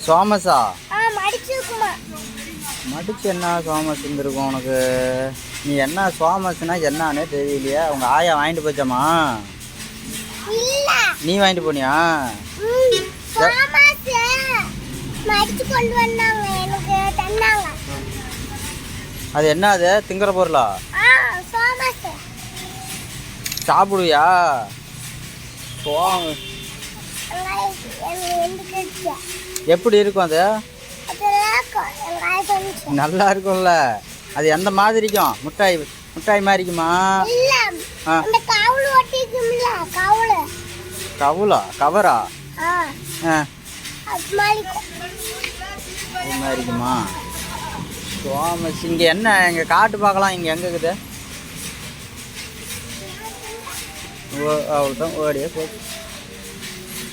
சோமஸா? மடிச்சிருக்குமா? மடிச்சு என்ன சோமஸ் இருந்திருக்கும் உனக்கு? நீ என்ன சோமஸ்னா என்னன்னே தெரியலையா? உங்க ஆயா வாங்கிட்டு போச்சாமா? நீ வாங்கிட்டு போனியா? அது என்ன? அது திங்கிற பொருளா? சாப்பிடுவியா? எப்படி இருக்கும் அது? நல்லா இருக்கும்ல. அது எந்த மாதிரிக்கும்? முட்டாய் மாதிரிக்குமா? கவுளா? கவரா? அது மாதிரிக்குமா? சோமஸ் இங்கே என்ன? இங்கே காட்டு பார்க்கலாம். இங்கே எங்கே இருக்குது? அவ்வளோதான் ஓடியே போச்சு.